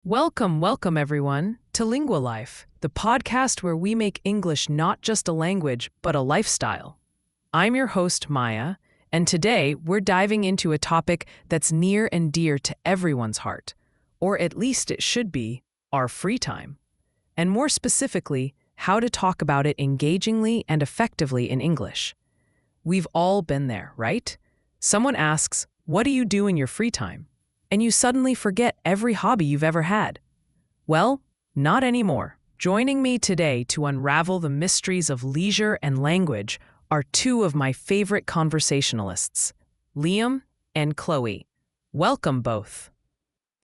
Welcome everyone to Lingua Life, the podcast where we make English not just a language, but a lifestyle. I'm your host, Maya, and today we're diving into a topic that's near and dear to everyone's heart, or at least it should be, our free time. And more specifically, how to talk about it engagingly and effectively in English. We've all been there, right? Someone asks, "What do you do in your free time?" And you suddenly forget every hobby you've ever had. Well, not anymore. Joining me today to unravel the mysteries of leisure and language are two of my favorite conversationalists, Liam and Chloe. Welcome both.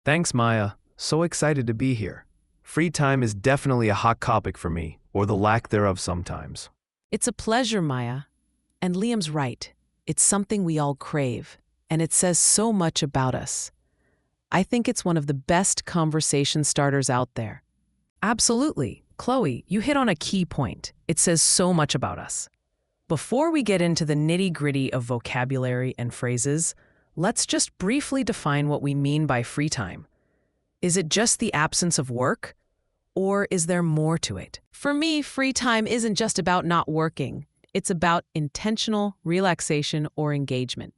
Thanks, Maya. So excited to be here. Free time is definitely a hot topic for me, or the lack thereof sometimes. It's a pleasure, Maya. And Liam's right. It's something we all crave, and it says so much about us. I think it's one of the best conversation starters out there. Absolutely. Chloe, you hit on a key point. It says so much about us. Before we get into the nitty-gritty of vocabulary and phrases, let's just briefly define what we mean by free time. Is it just the absence of work? Or is there more to it? For me, free time isn't just about not working. It's about intentional relaxation or engagement.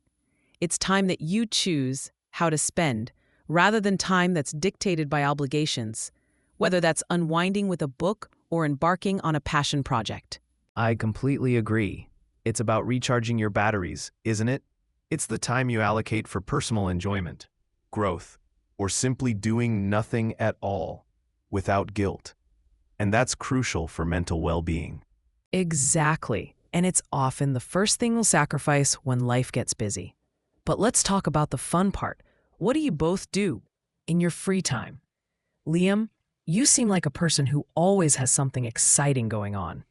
It's time that you choose how to spend, rather than time that's dictated by obligations, whether that's unwinding with a book or embarking on a passion project. I completely agree. It's about recharging your batteries, isn't it? It's the time you allocate for personal enjoyment, growth, or simply doing nothing at all without guilt. And that's crucial for mental well-being. Exactly. And it's often the first thing we'll sacrifice when life gets busy. But let's talk about the fun part. What do you both do in your free time? Liam, you seem like a person who always has something exciting going on.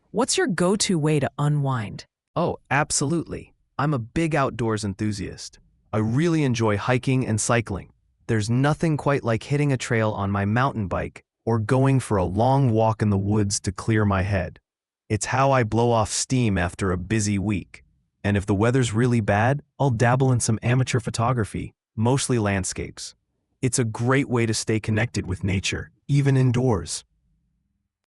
What's your go-to way to unwind? Oh, absolutely. I'm a big outdoors enthusiast. I really enjoy hiking and cycling. There's nothing quite like hitting a trail on my mountain bike or going for a long walk in the woods to clear my head. It's how I blow off steam after a busy week. And if the weather's really bad, I'll dabble in some amateur photography, mostly landscapes. It's a great way to stay connected with nature, even indoors.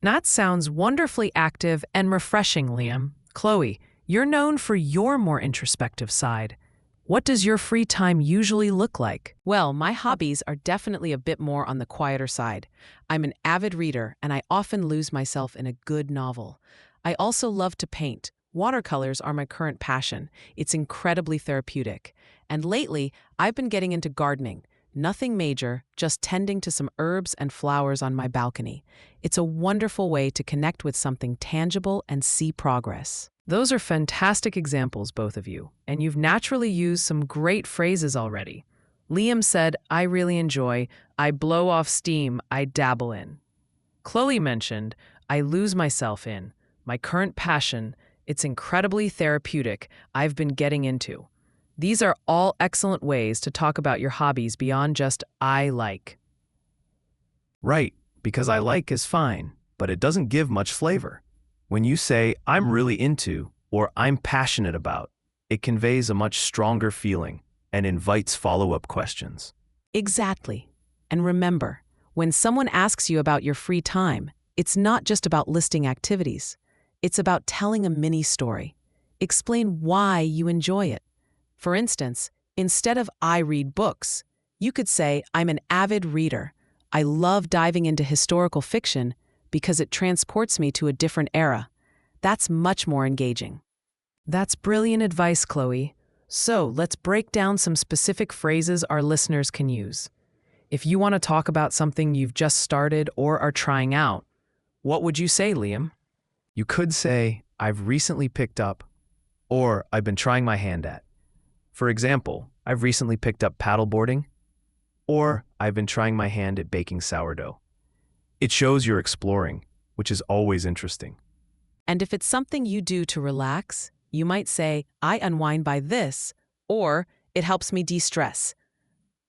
That sounds wonderfully active and refreshing, Liam. Chloe, you're known for your more introspective side. What does your free time usually look like? Well, my hobbies are definitely a bit more on the quieter side. I'm an avid reader, and I often lose myself in a good novel. I also love to paint. Watercolors are my current passion. It's incredibly therapeutic. And lately, I've been getting into gardening. Nothing major, just tending to some herbs and flowers on my balcony. It's a wonderful way to connect with something tangible and see progress. Those are fantastic examples, both of you, and you've naturally used some great phrases already. Liam said, "I really enjoy, I blow off steam, I dabble in." Chloe mentioned, "I lose myself in, my current passion, it's incredibly therapeutic, I've been getting into." These are all excellent ways to talk about your hobbies beyond just "I like." Right, because I like is fine, but it doesn't give much flavor. When you say, "I'm really into," or "I'm passionate about," it conveys a much stronger feeling and invites follow-up questions. Exactly. And remember, when someone asks you about your free time, it's not just about listing activities. It's about telling a mini story. Explain why you enjoy it. For instance, instead of "I read books," you could say, "I'm an avid reader. I love diving into historical fiction because it transports me to a different era." That's much more engaging. That's brilliant advice, Chloe. So let's break down some specific phrases our listeners can use. If you want to talk about something you've just started or are trying out, what would you say, Liam? You could say, "I've recently picked up," or "I've been trying my hand at." For example, "I've recently picked up paddleboarding," or "I've been trying my hand at baking sourdough." It shows you're exploring, which is always interesting. And if it's something you do to relax, you might say, "I unwind by this," or "It helps me de-stress."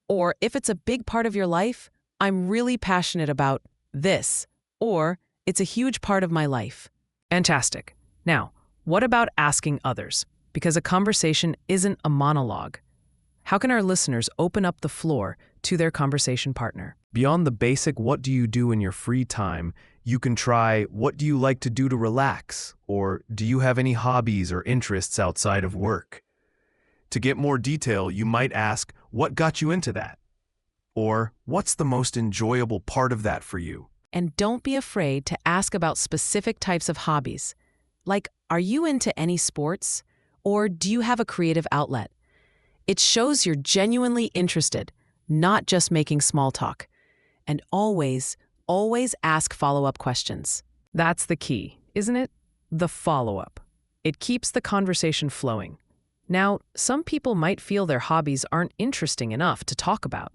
Or if it's a big part of your life, "I'm really passionate about this," or "It's a huge part of my life." Fantastic. Now, what about asking others? Because a conversation isn't a monologue. How can our listeners open up the floor to their conversation partner. Beyond the basic what do you do in your free time, you can try what do you like to do to relax, or do you have any hobbies or interests outside of work? To get more detail, you might ask, what got you into that? Or what's the most enjoyable part of that for you? And don't be afraid to ask about specific types of hobbies. Like, are you into any sports? Or do you have a creative outlet? It shows you're genuinely interested, not just making small talk. And always ask follow-up questions. That's the key, isn't it? The follow-up. It keeps the conversation flowing. Now, some people might feel their hobbies aren't interesting enough to talk about.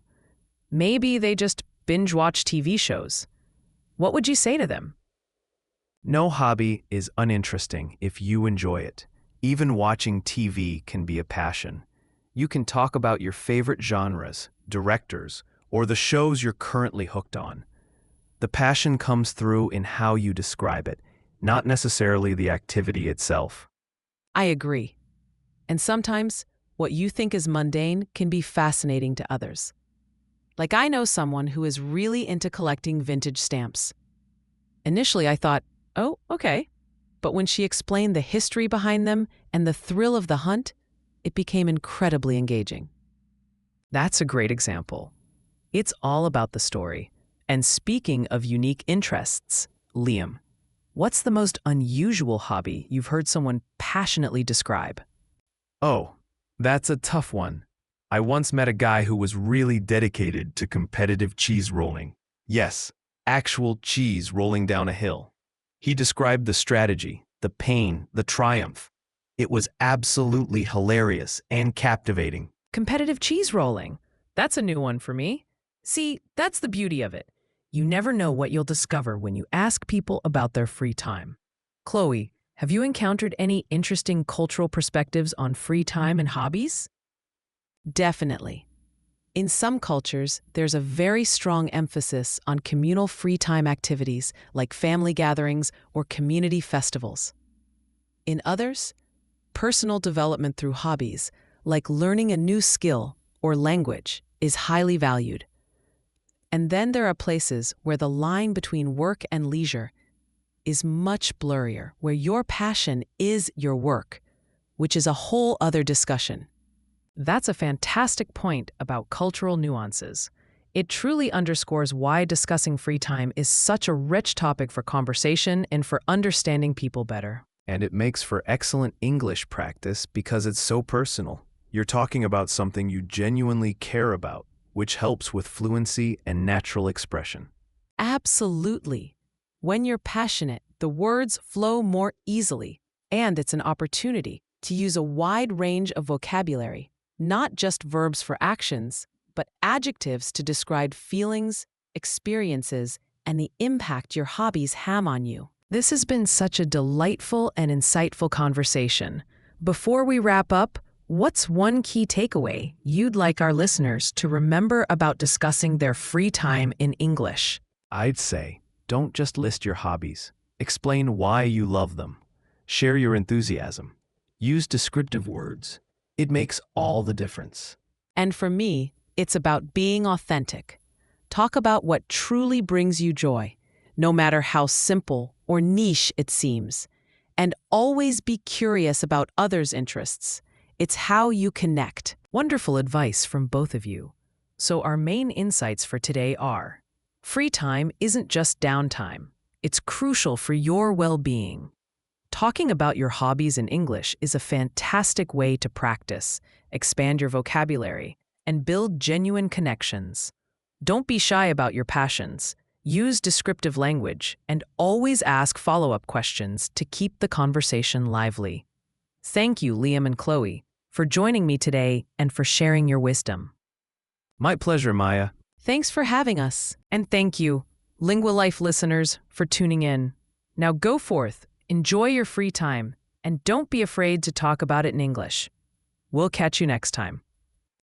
Maybe they just binge-watch TV shows. What would you say to them? No hobby is uninteresting if you enjoy it. Even watching TV can be a passion. You can talk about your favorite genres, directors, or the shows you're currently hooked on. The passion comes through in how you describe it, not necessarily the activity itself. I agree. And sometimes, what you think is mundane can be fascinating to others. Like, I know someone who is really into collecting vintage stamps. Initially, I thought, oh, okay. But when she explained the history behind them and the thrill of the hunt, it became incredibly engaging. That's a great example. It's all about the story. And speaking of unique interests, Liam, what's the most unusual hobby you've heard someone passionately describe? Oh, that's a tough one. I once met a guy who was really dedicated to competitive cheese rolling. Yes, actual cheese rolling down a hill. He described the strategy, the pain, the triumph. It was absolutely hilarious and captivating. Competitive cheese rolling. That's a new one for me. See, that's the beauty of it. You never know what you'll discover when you ask people about their free time. Chloe, have you encountered any interesting cultural perspectives on free time and hobbies? Definitely. In some cultures, there's a very strong emphasis on communal free time activities like family gatherings or community festivals. In others, personal development through hobbies, like learning a new skill or language, is highly valued. And then there are places where the line between work and leisure is much blurrier, where your passion is your work, which is a whole other discussion. That's a fantastic point about cultural nuances. It truly underscores why discussing free time is such a rich topic for conversation and for understanding people better. And it makes for excellent English practice because it's so personal. You're talking about something you genuinely care about, which helps with fluency and natural expression. Absolutely. When you're passionate, the words flow more easily, and it's an opportunity to use a wide range of vocabulary, not just verbs for actions, but adjectives to describe feelings, experiences, and the impact your hobbies have on you. This has been such a delightful and insightful conversation. Before we wrap up, what's one key takeaway you'd like our listeners to remember about discussing their free time in English? I'd say, don't just list your hobbies. Explain why you love them. Share your enthusiasm. Use descriptive words. It makes all the difference. And for me, it's about being authentic. Talk about what truly brings you joy, no matter how simple or niche it seems. And always be curious about others' interests. It's how you connect. Wonderful advice from both of you. So our main insights for today are: free time isn't just downtime. It's crucial for your well-being. Talking about your hobbies in English is a fantastic way to practice, expand your vocabulary, and build genuine connections. Don't be shy about your passions. Use descriptive language and always ask follow-up questions to keep the conversation lively. Thank you, Liam and Chloe, for joining me today and for sharing your wisdom. My pleasure, Maya. Thanks for having us. And thank you, Lingua Life listeners, for tuning in. Now go forth, enjoy your free time, and don't be afraid to talk about it in English. We'll catch you next time.